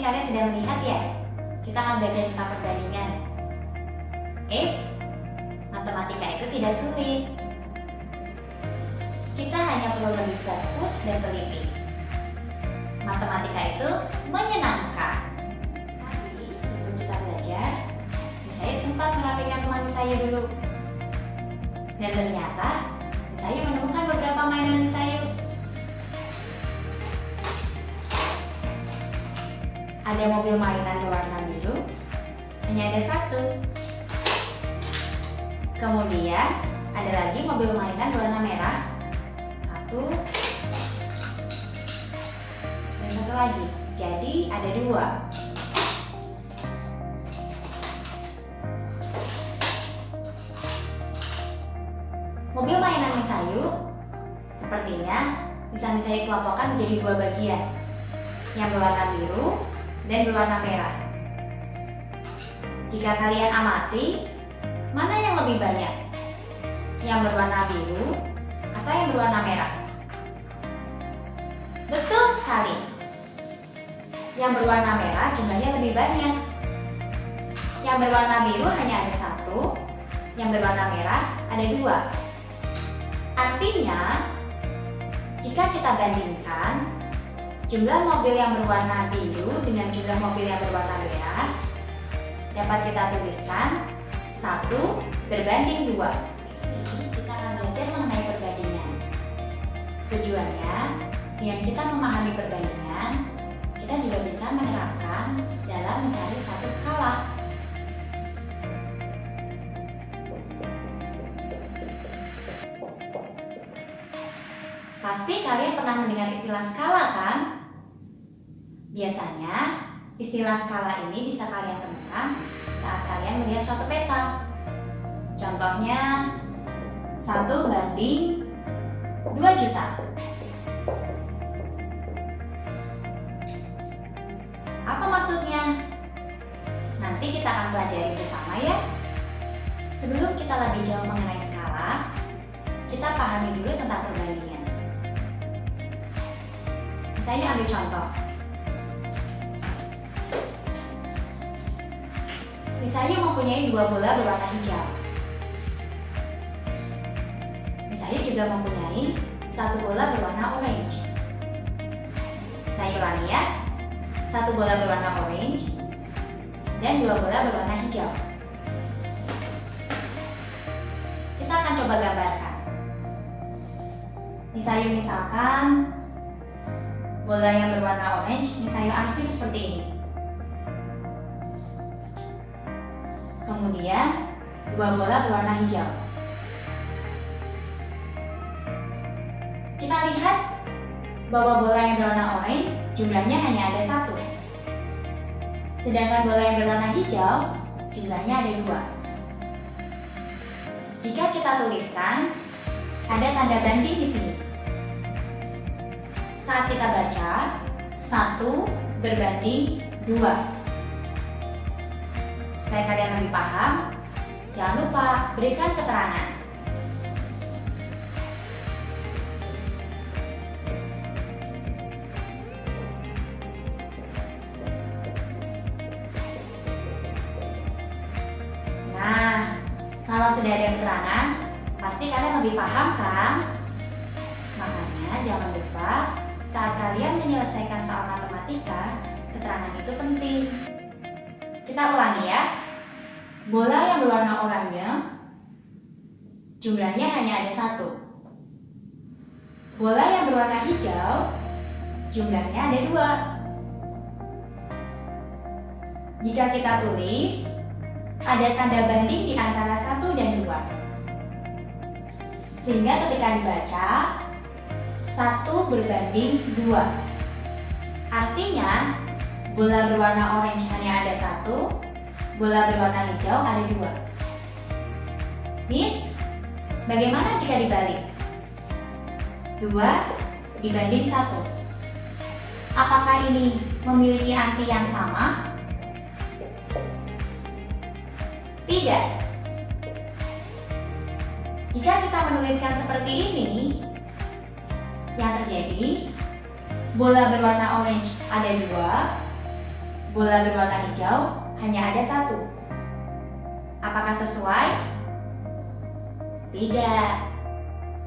kalian sudah melihat ya, kita akan belajar tentang perbandingan. Matematika itu tidak sulit. Kita hanya perlu lebih fokus dan teliti. Matematika itu menyenangkan. Tapi sebelum kita belajar, saya sempat merapikan rumah saya dulu. Dan ternyata saya menemukan beberapa mainan saya. Ada mobil mainan berwarna biru, hanya ada satu. Kemudian ada lagi mobil mainan berwarna merah, satu. Dan satu lagi, jadi ada dua. Mobil mainan Misayu sepertinya bisa Misayu kelompokkan menjadi dua bagian, yang berwarna biru dan berwarna merah. Jika kalian amati, mana yang lebih banyak? Yang berwarna biru atau yang berwarna merah? Betul sekali. Yang berwarna merah jumlahnya lebih banyak. Yang berwarna biru hanya ada satu, yang berwarna merah ada dua. Artinya, jika kita bandingkan jumlah mobil yang berwarna biru dengan jumlah mobil yang berwarna merah, dapat kita tuliskan 1 berbanding 2. Ini kita akan belajar mengenai perbandingan. Tujuannya, dengan kita memahami perbandingan, kita juga bisa menerapkan dalam mencari suatu skala. Pasti kalian pernah mendengar istilah skala kan? Biasanya istilah skala ini bisa kalian temukan saat kalian melihat suatu peta. Contohnya 1:2 juta. Apa maksudnya? Nanti kita akan pelajari bersama ya. Sebelum kita lebih jauh mengenai skala, kita pahami dulu tentang perbandingan. Saya ambil contoh. Misalnya mempunyai 2 bola berwarna hijau. Misalnya juga mempunyai 1 bola berwarna orange. Saya ulangi ya. 1 bola berwarna orange dan 2 bola berwarna hijau. Kita akan coba gambarkan. Misalkan bola yang berwarna orange misalnya arsir seperti ini. Kemudian 2 bola berwarna hijau. Kita lihat bahwa bola yang berwarna orange jumlahnya hanya ada 1. Sedangkan bola yang berwarna hijau jumlahnya ada 2. Jika kita tuliskan, ada tanda banding di sini. Saat kita baca 1 berbanding 2. Supaya kalian lebih paham, jangan lupa berikan keterangan. Nah, kalau sudah ada keterangan, pasti kalian lebih paham kan? Makanya jangan lupa saat kalian menyelesaikan soal matematika, keterangan itu penting. Kita ulangi ya. Bola yang berwarna oranye jumlahnya hanya ada 1. Bola yang berwarna hijau jumlahnya ada 2. Jika kita tulis, ada tanda banding di antara 1 dan 2. Sehingga ketika dibaca 1 berbanding 2. Artinya bola berwarna orange hanya ada 1, bola berwarna hijau ada 2. Miss, bagaimana jika dibalik? 2 dibanding 1. Apakah ini memiliki arti yang sama? Tidak. Jika kita menuliskan seperti ini, yang terjadi bola berwarna orange ada 2, bola berwarna hijau hanya ada satu. Apakah sesuai? Tidak.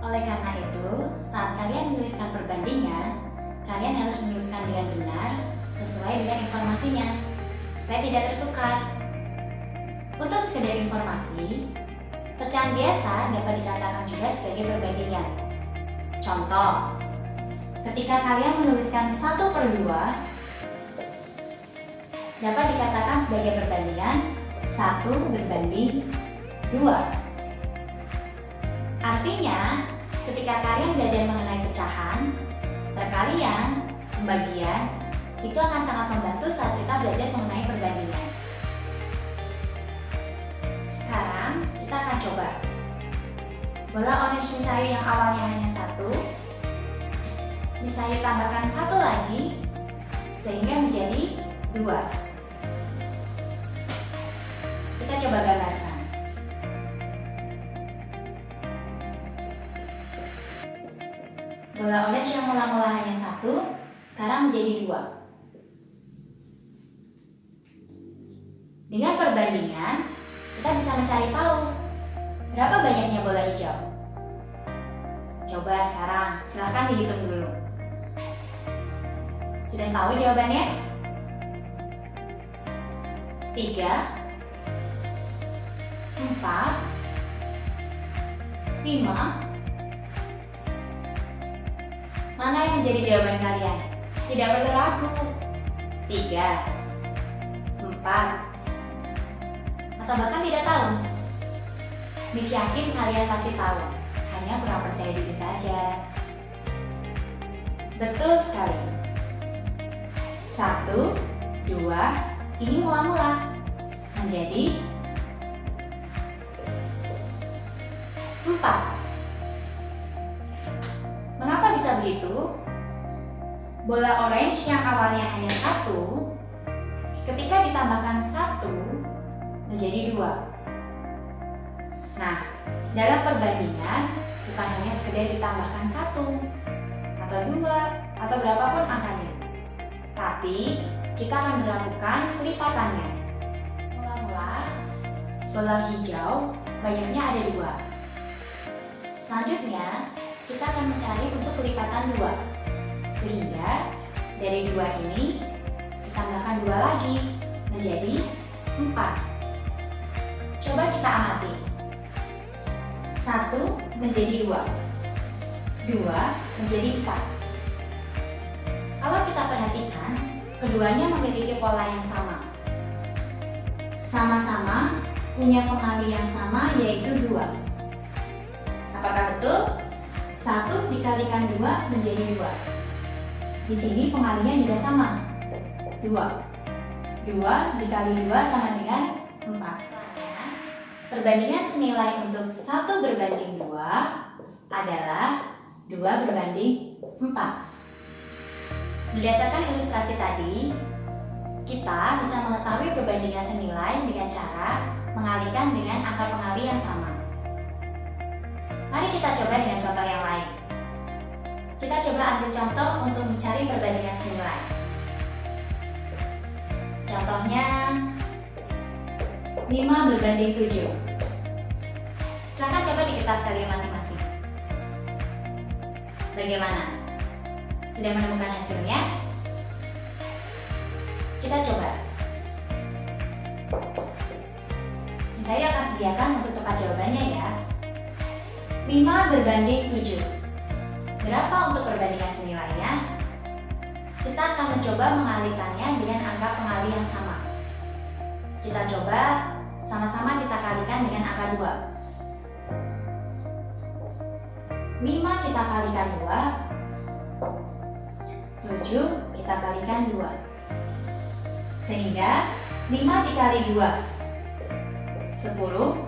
Oleh karena itu, saat kalian menuliskan perbandingan, kalian harus menuliskan dengan benar sesuai dengan informasinya, supaya tidak tertukar. Untuk sekedar informasi, pecahan biasa dapat dikatakan juga sebagai perbandingan. Contoh, ketika kalian menuliskan 1/2, dapat dikatakan sebagai perbandingan 1/2. Artinya, ketika kalian belajar mengenai pecahan, perkalian, pembagian, itu akan sangat membantu saat kita belajar mengenai perbandingan. Sekarang, kita akan coba. Bola orange misayu yang awalnya hanya 1, misayu tambahkan 1 lagi, sehingga menjadi 2. Kita coba gambarkan. Bola orange yang mula-mula hanya 1, sekarang menjadi 2. Dengan perbandingan, kita bisa mencari tahu berapa banyaknya bola hijau. Coba sekarang, silakan dihitung dulu. Sudah tahu jawabannya? 3, 4, 5. Mana yang menjadi jawaban kalian? Tidak perlu ragu. 3, 4, atau bahkan tidak tahu. Miss yakin kalian pasti tahu, hanya kurang percaya diri saja. Betul sekali. 1, 2, ini mula-mula menjadi 4. Mengapa bisa begitu? Bola orange yang awalnya hanya 1, ketika ditambahkan 1 menjadi 2. Nah, dalam perbandingan bukan hanya sekedar ditambahkan 1 atau 2 atau berapapun angkanya, tapi kita akan melakukan kelipatannya. Mula-mula, bola hijau banyaknya ada 2. Selanjutnya, kita akan mencari untuk kelipatan 2. Sehingga dari 2 ini ditambahkan 2 lagi menjadi 4. Coba kita amati. 1 menjadi 2. 2 menjadi 4. Kalau kita perhatikan, keduanya memiliki pola yang sama. Sama-sama punya pengali yang sama, yaitu 2. Apakah betul? 1 dikalikan 2 menjadi 2. Di sini pengalinya juga sama. 2. 2 dikali 2 sama dengan 4. Perbandingan senilai untuk 1/2 adalah 2/4. Berdasarkan ilustrasi tadi, kita bisa mengetahui perbandingan senilai dengan cara mengalihkan dengan angka pengali yang sama. Mari kita coba dengan contoh yang lain. Kita coba ambil contoh untuk mencari perbandingan senilai. Contohnya 5/7. Silakan coba di kertas kalian masing-masing. Bagaimana? Sudah menemukan hasilnya? Kita coba. Saya akan sediakan untuk tempat jawabannya ya. 5/7. Berapa untuk perbandingan senilainya? Kita akan mencoba mengalihkannya dengan angka pengali yang sama. Kita coba sama-sama kita kalikan dengan angka 2. 5 kita kalikan 2, 7 kita kalikan 2. Sehingga 5 dikali 2, 10,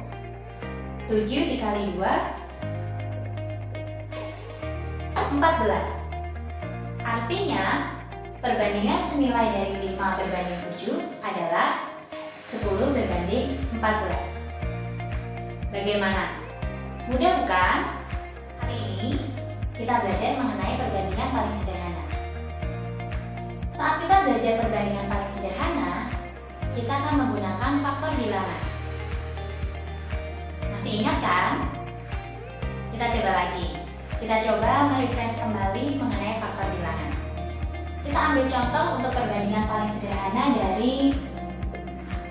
7 dikali 2, 14. Artinya, perbandingan senilai dari 5/7 adalah 10/14. Bagaimana? Mudah bukan? Hari ini kita belajar mengenai perbandingan paling sederhana. Saat kita belajar perbandingan paling sederhana, kita akan menggunakan faktor bilangan. Masih ingat kan? Kita coba lagi. Kita coba merefresh kembali mengenai faktor bilangan. Kita ambil contoh untuk perbandingan paling sederhana dari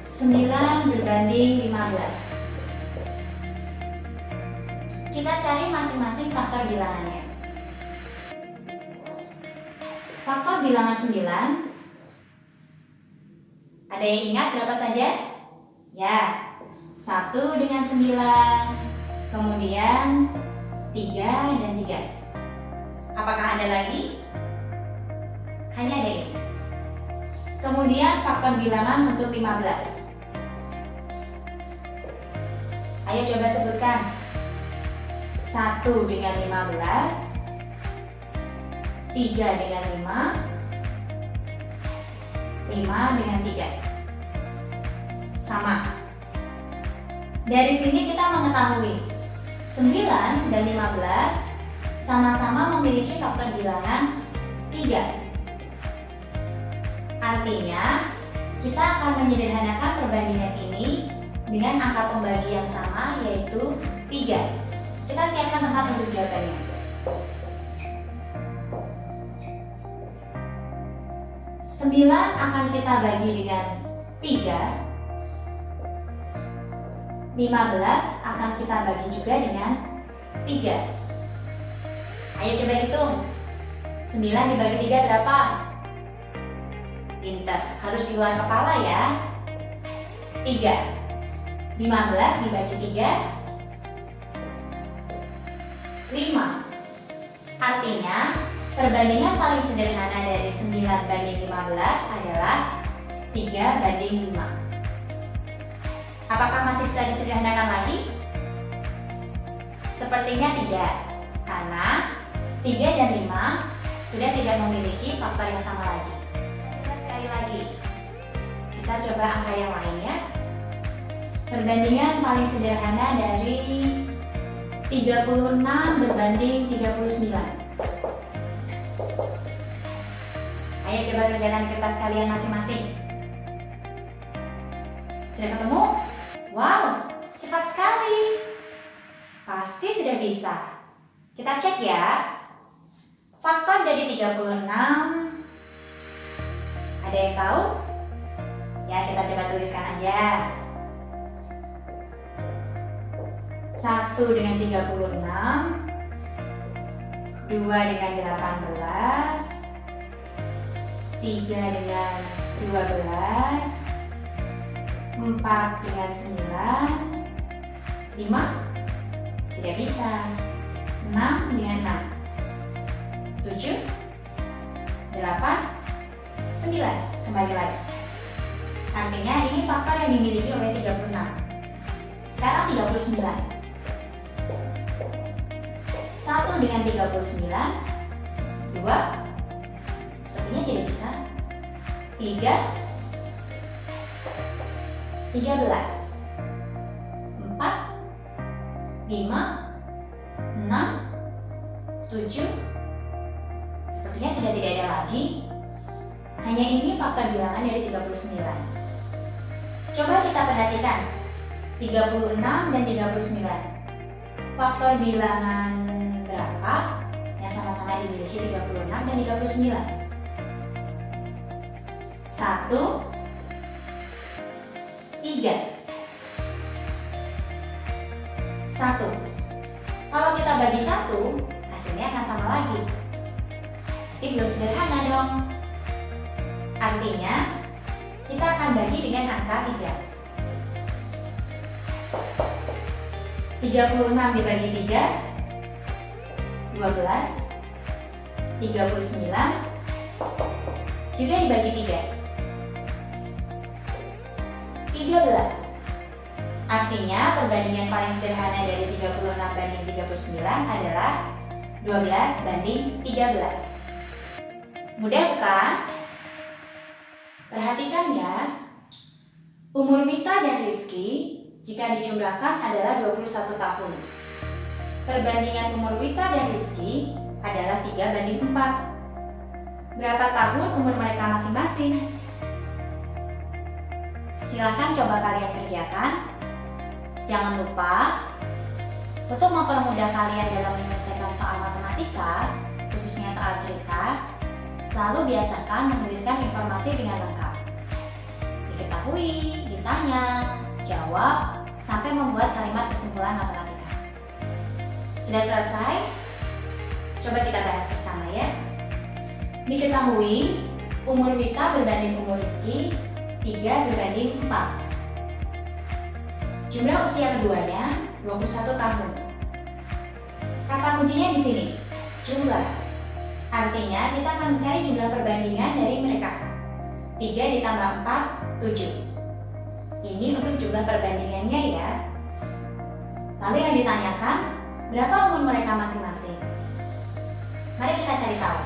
9 berbanding 15. Kita cari masing-masing faktor bilangannya. Faktor bilangan 9, ada yang ingat berapa saja? Ya, 1 dengan 9, kemudian 3 dan 3. Apakah ada lagi? Hanya ada ini. Kemudian faktor bilangan untuk 15. Ayo coba sebutkan. 1 dengan 15, 3 dengan 5, 5 dengan 3. Sama. Dari sini kita mengetahui 9 dan 15 sama-sama memiliki faktor bilangan 3. Artinya, kita akan menyederhanakan perbandingan ini dengan angka pembagi yang sama, yaitu 3. Kita siapkan tempat untuk jawabannya. 9 akan kita bagi dengan 3. 15 akan kita bagi juga dengan 3. Ayo coba hitung. 9 dibagi 3 berapa? Pintar, harus di luar kepala ya. 3. 15 dibagi 3, 5. Artinya, perbandingan paling sederhana dari 9 banding 15 adalah 3 banding 5. Apakah masih bisa disederhanakan lagi? Sepertinya tidak, karena 3 dan 5 sudah tidak memiliki faktor yang sama lagi. Coba sekali lagi. Kita coba angka yang lainnya. Perbandingan paling sederhana dari 36 berbanding 39. Ayo coba kerjakan di kertas kalian masing-masing. Sudah ketemu? Wow, cepat sekali. Pasti sudah bisa. Kita cek ya. Faktor dari 36. Ada yang tahu? Ya, kita coba tuliskan aja. 1 dengan 36, 2 dengan 18, 3 dengan 12, 4 dengan 9, 5? Tidak bisa. 6 dengan 6, 7, 8, 9. Kembali lagi. Artinya ini faktor yang dimiliki oleh 36. Sekarang 39. 1 dengan 39, 2, sepertinya tidak bisa. 3, 13, 4, 5, 6, 7, sepertinya sudah tidak ada lagi. Hanya ini faktor bilangan dari 39. Coba kita perhatikan 36 dan 39. Faktor bilangan berapa yang sama-sama dimiliki 36 dan 39? 1, 3. 1. Kalau kita bagi 1, hasilnya akan sama lagi. Tapi belum sederhana dong. Artinya, kita akan bagi dengan angka 3. 36 dibagi 3, 12, 39, juga dibagi 3, 13. Artinya perbandingan paling sederhana dari 36 banding 39 adalah 12 banding 13. Mudah bukan? Perhatikan ya, umur Mita dan Rizky jika dijumlahkan adalah 21 tahun. Perbandingan umur Wita dan Rizky adalah 3 banding 4. berapa tahun umur mereka masing-masing? Silahkan coba kalian kerjakan. Jangan lupa, untuk mempermudah kalian dalam menyelesaikan soal matematika, khususnya soal cerita, selalu biasakan menuliskan informasi dengan lengkap. Diketahui, ditanya, jawab, sampai membuat kalimat kesimpulan matematika. Sudah selesai? Coba kita bahas bersama ya. Diketahui, umur Wita berbanding umur Rizky 3 berbanding 4. Jumlah usia keduanya 21 tahun. Kata kuncinya di sini, jumlah. Artinya kita akan mencari jumlah perbandingan dari mereka. 3 ditambah 4, 7. Ini untuk jumlah perbandingannya ya. Lalu yang ditanyakan, berapa umur mereka masing-masing? Mari kita cari tahu.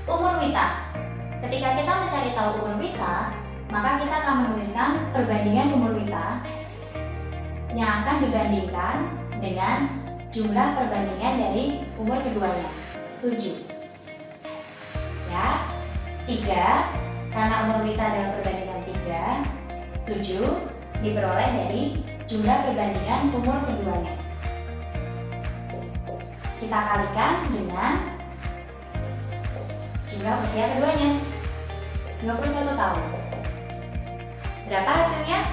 Umur Wita. Ketika kita mencari tahu umur Wita, maka kita akan menuliskan perbandingan umur Wita yang akan dibandingkan dengan jumlah perbandingan dari umur keduanya, 7. Ya, 3, karena umur Wita adalah perbandingan 3, 7 diperoleh dari jumlah perbandingan umur keduanya. Kita kalikan dengan jumlah usia keduanya, 21 tahun. Berapa hasilnya?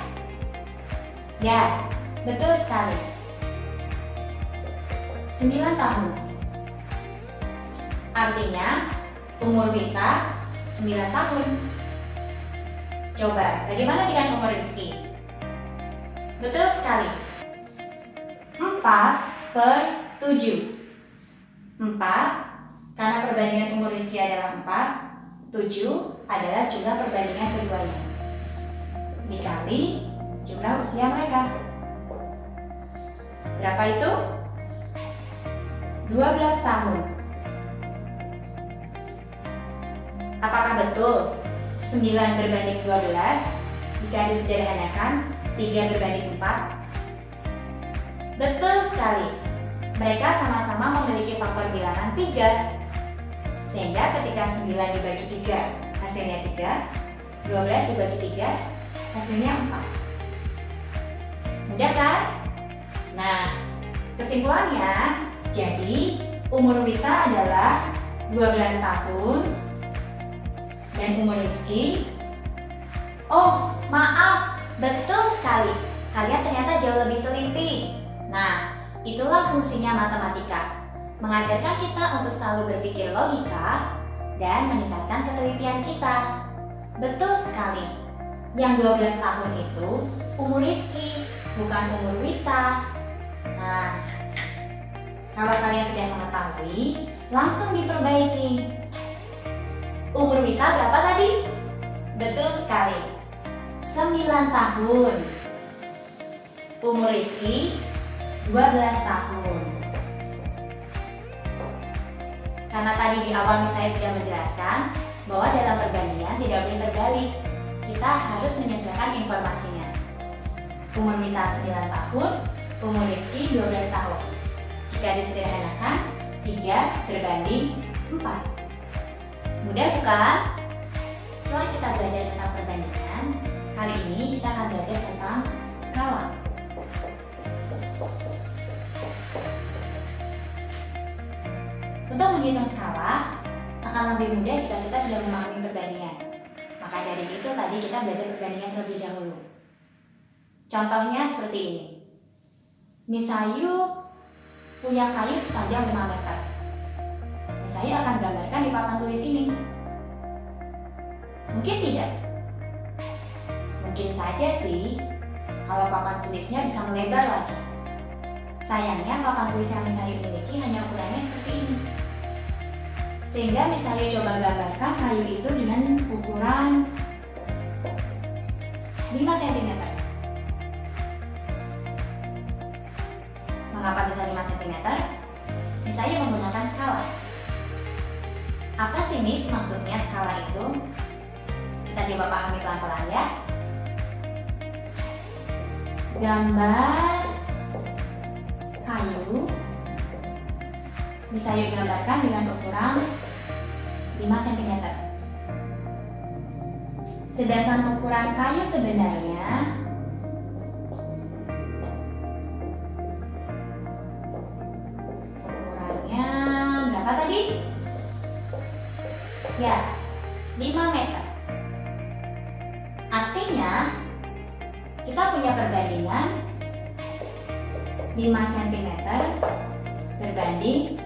Ya, betul sekali. 9 tahun. Artinya, umur Wita 9 tahun. Coba, bagaimana dengan umur Rizky? Betul sekali. 4/7. 4, karena perbandingan umur Rizky adalah 4, 7 adalah jumlah perbandingan keduanya. Dikali jumlah usia mereka. Berapa itu? 12 tahun. Apakah betul 9 berbanding 12 jika disederhanakan 3 berbanding 4? Betul sekali. Mereka sama-sama memiliki faktor bilangan 3. Sehingga ketika 9 dibagi 3 hasilnya 3, 12 dibagi 3 hasilnya 4. Mudah kan? Nah, kesimpulannya, jadi umur Wita adalah 12 tahun dan umur Rizky, oh maaf, betul sekali, kalian ternyata jauh lebih teliti. Nah, itulah fungsinya matematika, mengajarkan kita untuk selalu berpikir logika dan meningkatkan ketelitian kita. Betul sekali, yang 12 tahun itu umur Rizky, bukan umur Wita. Nah, kalau kalian sudah mengetahui, langsung diperbaiki. Umur Wita berapa tadi? Betul sekali, 9 tahun. Umur Rizky 12 tahun. Karena tadi di awal saya sudah menjelaskan bahwa dalam perbandingan tidak boleh terbalik. Kita harus menyesuaikan informasinya. Umur Wita 9 tahun, umur Rizky 12 tahun. Jika disederhanakan, 3 berbanding 4. Mudah bukan? Setelah kita belajar tentang perbandingan, kali ini kita akan belajar tentang skala. Untuk menghitung skala akan lebih mudah jika kita sudah memahami perbandingan. Maka dari itu tadi kita belajar perbandingan terlebih dahulu. Contohnya seperti ini. Misayu punya kayu sepanjang 5 meter. Saya akan gambarkan di papan tulis ini. Mungkin tidak. Mungkin saja sih kalau papan tulisnya bisa melebar lagi. Sayangnya papan tulis yang Misayu miliki hanya ukurannya seperti ini. Sehingga Misayu coba gambarkan kayu itu dengan ukuran 5 cm. Mengapa bisa 5 cm? Misayu menggunakan skala. Apa sih Miss maksudnya skala itu? Kita coba pahami pelan-pelan ya. Gambar kayu Misayu gambarkan dengan ukuran 5 5 cm. Sedangkan ukuran kayu sebenarnya ukurannya berapa tadi? Ya, 5 meter. Artinya kita punya perbandingan 5 cm berbanding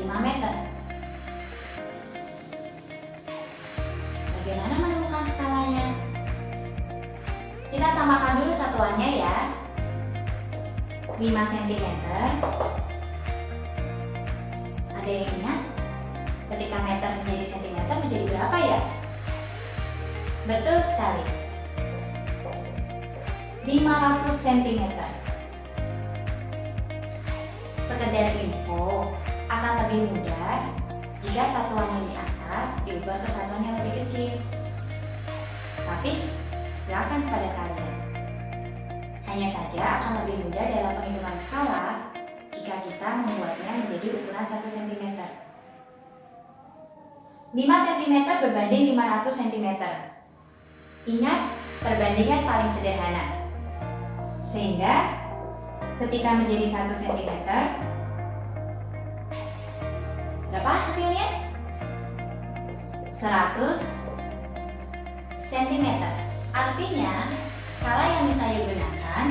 5 meter. Bagaimana menemukan skalanya? Kita samakan dulu satuannya ya. 5 cm. Ada yang ingat? Ketika meter menjadi cm menjadi berapa ya? Betul sekali. 500 cm. Sekedar info, akan lebih mudah jika satuan yang di atas diubah ke satuan yang lebih kecil. Tapi silakan kepada kalian. Hanya saja akan lebih mudah dalam penghitungan skala jika kita membuatnya menjadi ukuran 1 cm. 5 cm berbanding 500 cm. Ingat, perbandingan paling sederhana. Sehingga ketika menjadi 1 cm, berapa hasilnya? 100 cm. Artinya, skala yang bisa digunakan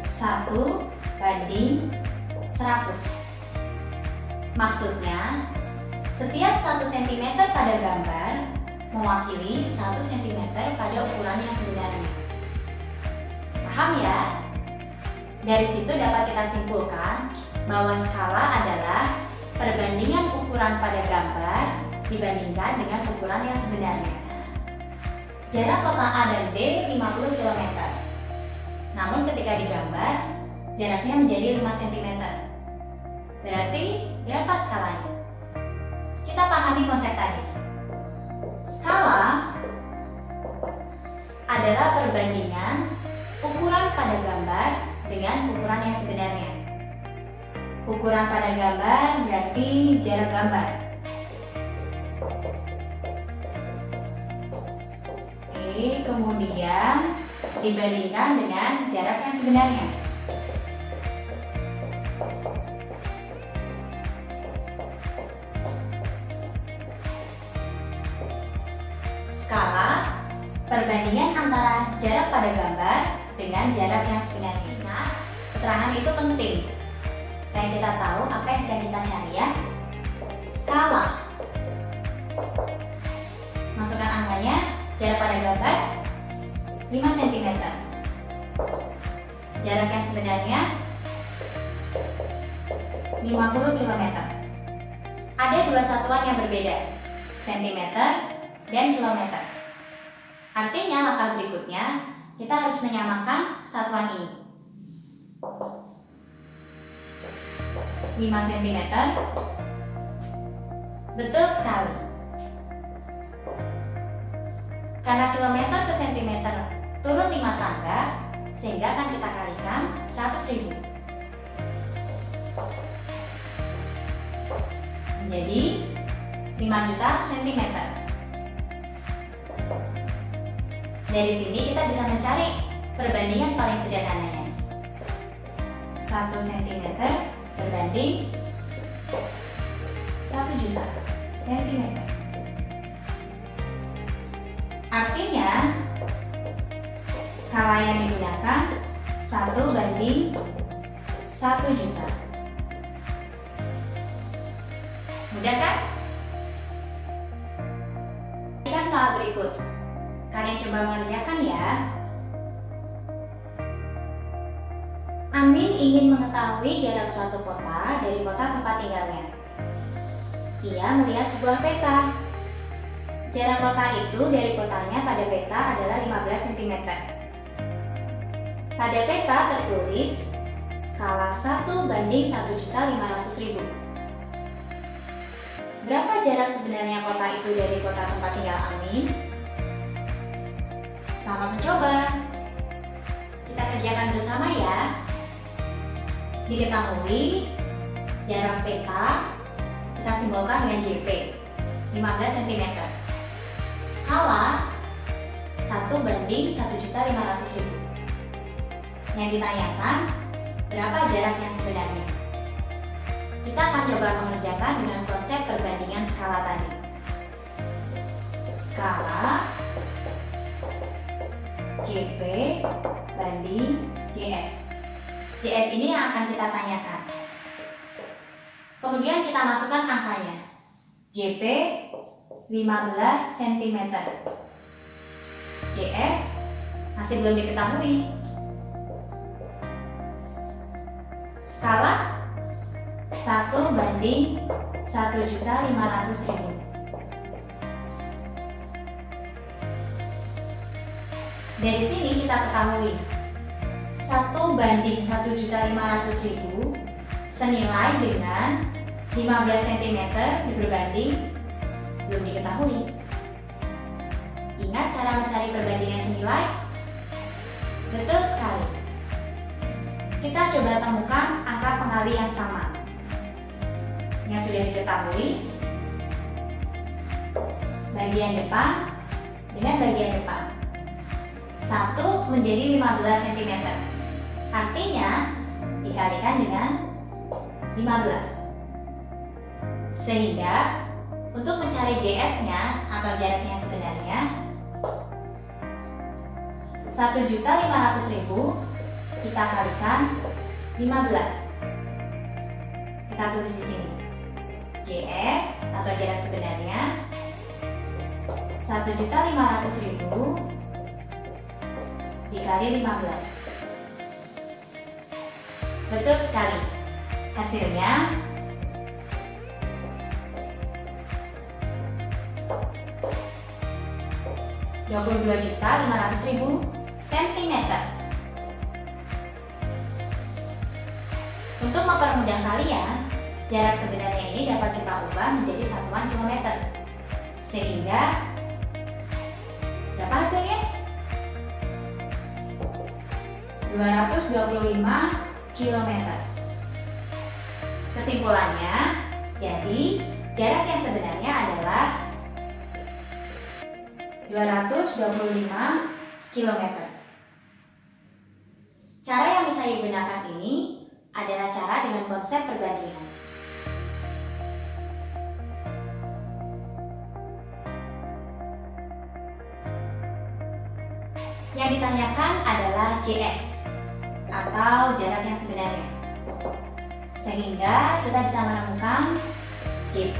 1:100. Maksudnya, setiap 1 cm pada gambar mewakili 1 cm pada ukuran yang sebenarnya. Paham ya? Dari situ dapat kita simpulkan bahwa skala adalah perbandingan ukuran pada gambar dibandingkan dengan ukuran yang sebenarnya. Jarak kota A dan B 50 km. Namun ketika digambar, jaraknya menjadi 5 cm. Berarti berapa skalanya? Kita pahami konsep tadi. Skala adalah perbandingan ukuran pada gambar dengan ukuran yang sebenarnya. Ukuran pada gambar berarti jarak gambar. Oke, kemudian dibandingkan dengan jarak yang sebenarnya. Skala perbandingan antara jarak pada gambar dengan jarak yang sebenarnya. Nah, keterangan itu penting supaya kita tahu apa yang sedang kita cari ya. Skala. Masukkan angkanya, jarak pada gambar 5 cm. Jarak yang sebenarnya 50 km. Ada dua satuan yang berbeda, cm dan kilometer. Artinya langkah berikutnya kita harus menyamakan satuan ini. 5 cm. Betul sekali. Karena kilometer ke cm turun 5 tangga, sehingga akan kita kalikan 100.000. Menjadi 5 juta cm. Dari sini kita bisa mencari perbandingan paling sederhananya. 1 cm berbanding 1 juta cm. Artinya, skala yang digunakan 1:1 juta. Mudah kan? Perhatikan soal berikut. Kalian coba mengerjakan ya. Amin ingin mengetahui jarak suatu kota dari kota tempat tinggalnya. Ia melihat sebuah peta. Jarak kota itu dari kotanya pada peta adalah 15 cm. Pada peta tertulis skala 1:1.500.000. Berapa jarak sebenarnya kota itu dari kota tempat tinggal Amin? Selamat mencoba. Kita kerjakan bersama ya. Diketahui jarak peta kita simbolkan dengan JP, 15 cm. Skala 1:1.500.000. Yang ditanyakan, berapa jarak yang sebenarnya? Kita akan coba mengerjakan dengan konsep perbandingan skala tadi. Skala JP banding JS. JS ini yang akan kita tanyakan. Kemudian kita masukkan angkanya. JP 15 cm. JS masih belum diketahui. Skala 1:1.500.000. Dari sini kita ketahui 1:1.500.000 senilai dengan 15 cm berbanding belum diketahui. Ingat cara mencari perbandingan senilai? Betul sekali. Kita coba temukan angka pengali yang sama. Yang sudah diketahui, bagian depan dengan bagian depan. 1 menjadi 15 cm. Artinya dikalikan dengan 15. Sehingga untuk mencari JS-nya atau jaraknya sebenarnya 1.500.000 kita kalikan 15. Kita tulis di sini. JS atau jarak sebenarnya 1.500.000 dikali 15. Betul sekali. Hasilnya 22.500.000 cm. Untuk mempermudah kalian, jarak sebenarnya ini dapat kita ubah menjadi satuan kilometer. Sehingga berapa hasilnya? 225 km. Kesimpulannya, jadi jarak yang sebenarnya adalah 225 km. Cara yang bisa digunakan ini adalah cara dengan konsep perbandingan. Yang ditanyakan adalah JS atau jarak yang sebenarnya. Sehingga kita bisa menemukan JP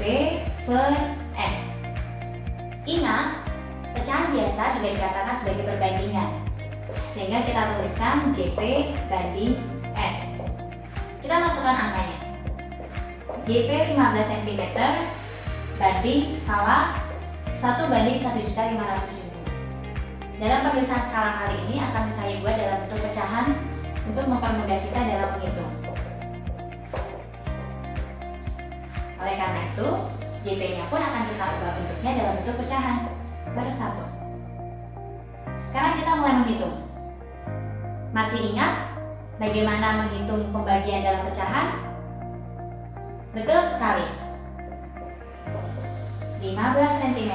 per S. Ingat, pecahan biasa juga dikatakan sebagai perbandingan. Sehingga kita tuliskan JP banding S. Kita masukkan angkanya. JP 15 cm banding skala 1:1.500.000. Dalam penulisan skala kali ini akan saya buat dalam bentuk pecahan untuk mempermudah kita dalam menghitung. Oleh karena itu, JP-nya pun akan kita ubah bentuknya dalam bentuk pecahan bersatu. Sekarang kita mulai menghitung. Masih ingat bagaimana menghitung pembagian dalam pecahan? Betul sekali. 15 cm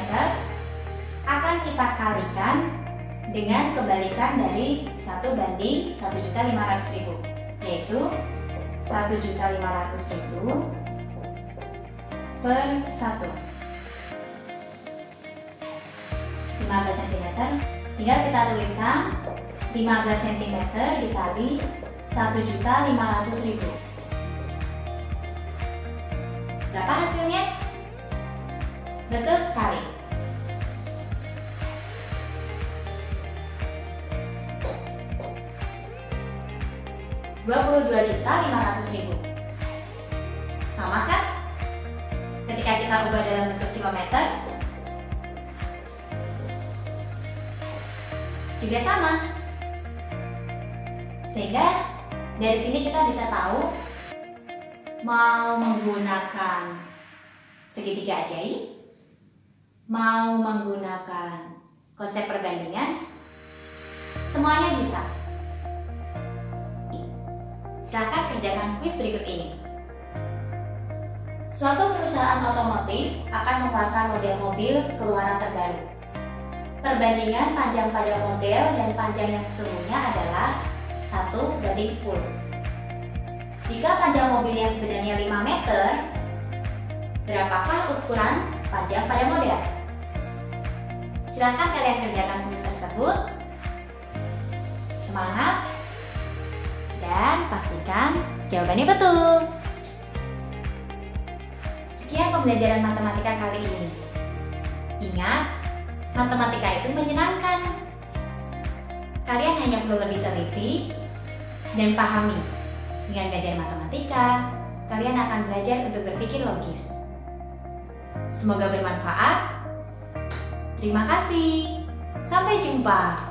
akan kita kalikan dengan kebalikan dari 1:1.500.000, yaitu 1.500.000 per 1. 15 cm tinggal kita tuliskan 15 cm dikali 1.500.000. Berapa hasilnya? Betul sekali. Rp22.500.000. Sama kan? Ketika kita ubah dalam bentuk kilometer, juga sama. Sehingga dari sini kita bisa tahu mau menggunakan segitiga ajaib, mau menggunakan konsep perbandingan, semuanya bisa. Silakan kerjakan kuis berikut ini. Suatu perusahaan otomotif akan mengeluarkan model mobil keluaran terbaru. Perbandingan panjang pada model dan panjang yang sesungguhnya adalah 1:10. Jika panjang mobilnya sebenarnya 5 meter, berapakah ukuran panjang pada model? Silakan kalian kerjakan kuis tersebut. Semangat dan pastikan jawabannya betul. Sekian pembelajaran matematika kali ini. Ingat, matematika itu menyenangkan. Kalian hanya perlu lebih teliti dan pahami. Dengan belajar matematika, kalian akan belajar untuk berpikir logis. Semoga bermanfaat. Terima kasih. Sampai jumpa.